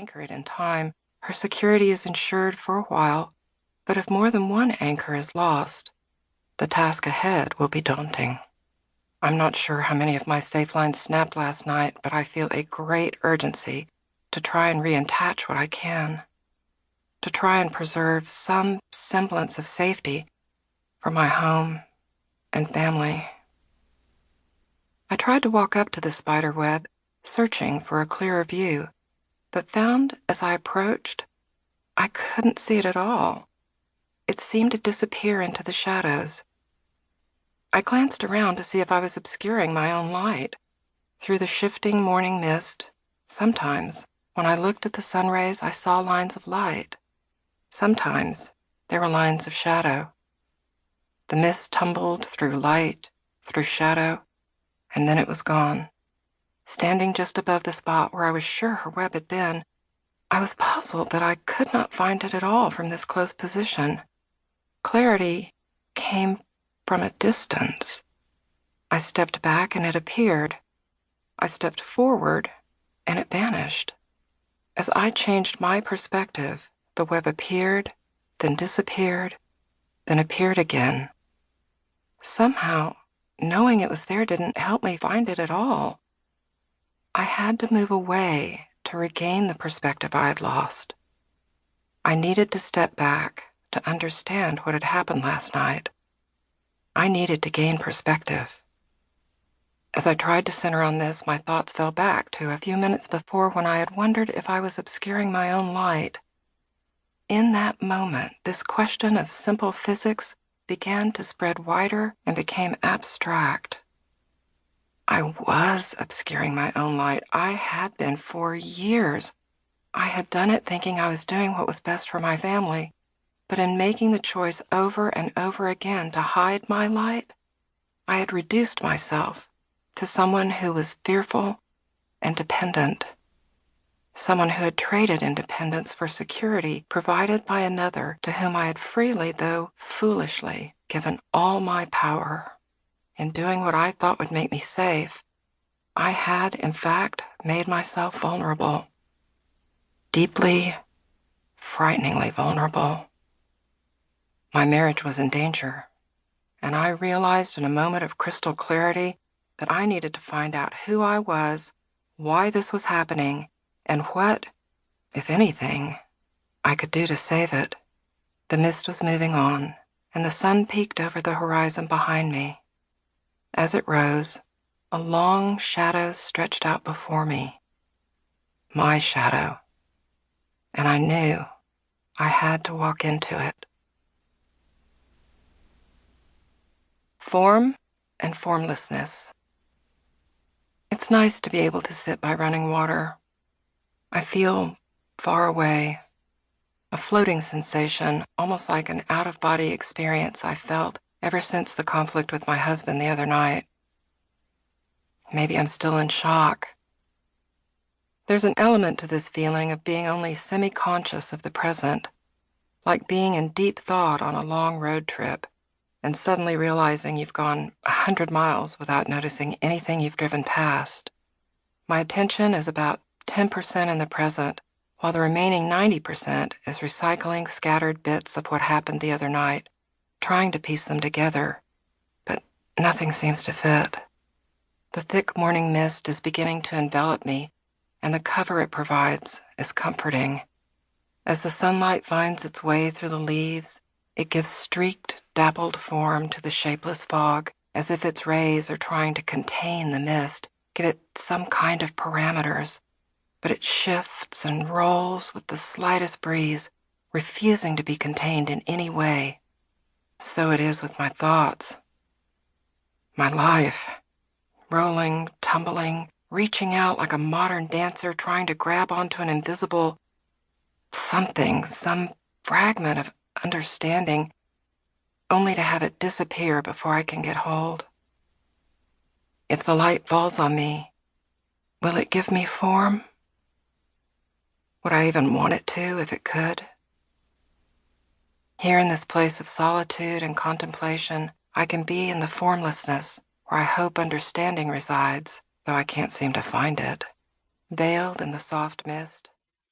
anchor it in time, her security is ensured for a while, but if more than one anchor is lost, the task ahead will be daunting. I'm not sure how many of my safe lines snapped last night, but I feel a great urgency to try and reattach what I can, to try and preserve some semblance of safety for my home and family. I tried to walk up to the spider web, searching for a clearer view, but found as I approached, I couldn't see it at all. It seemed to disappear into the shadows. I glanced around to see if I was obscuring my own light. Through the shifting morning mist, sometimes, when I looked at the sun rays, I saw lines of light. Sometimes, there were lines of shadow. The mist tumbled through light, through shadow, and then it was gone. Standing just above the spot where I was sure her web had been, I was puzzled that I could not find it at all from this close position. Clarity came from a distance. I stepped back and it appeared. I stepped forward and it vanished. As I changed my perspective, the web appeared, then disappeared, then appeared again. Somehow, knowing it was there didn't help me find it at all. I had to move away to regain the perspective I had lost. I needed to step back to understand what had happened last night. I needed to gain perspective. As I tried to center on this, my thoughts fell back to a few minutes before when I had wondered if I was obscuring my own light. In that moment, this question of simple physics began to spread wider and became abstract. I was obscuring my own light. I had been for years. I had done it thinking I was doing what was best for my family, but in making the choice over and over again to hide my light, I had reduced myself to someone who was fearful and dependent, someone who had traded independence for security provided by another to whom I had freely, though foolishly, given all my power. In doing what I thought would make me safe, I had, in fact, made myself vulnerable. Deeply, frighteningly vulnerable. My marriage was in danger, and I realized in a moment of crystal clarity that I needed to find out who I was, why this was happening, and what, if anything, I could do to save it. The mist was moving on, and the sun peeked over the horizon behind me. As it rose, a long shadow stretched out before me. My shadow. And I knew I had to walk into it. Form and formlessness. It's nice to be able to sit by running water. I feel far away, a floating sensation, almost like an out-of-body experience I felt ever since the conflict with my husband the other night. Maybe I'm still in shock. There's an element to this feeling of being only semi-conscious of the present, like being in deep thought on a long road trip and suddenly realizing you've gone 100 miles without noticing anything you've driven past. My attention is about 10% in the present, while the remaining 90% is recycling scattered bits of what happened the other night, trying to piece them together, but nothing seems to fit. The thick morning mist is beginning to envelop me, and the cover it provides is comforting. As the sunlight finds its way through the leaves, it gives streaked, dappled form to the shapeless fog, as if its rays are trying to contain the mist, give it some kind of parameters. But it shifts and rolls with the slightest breeze, refusing to be contained in any way. So it is with my thoughts. My life. Rolling, tumbling, reaching out like a modern dancer trying to grab onto an invisible something, some fragment of understanding, only to have it disappear before I can get hold. If the light falls on me, will it give me form? Would I even want it to if it could? Here in this place of solitude and contemplation, I can be in the formlessness where I hope understanding resides, though I can't seem to find it. Veiled in the soft mist,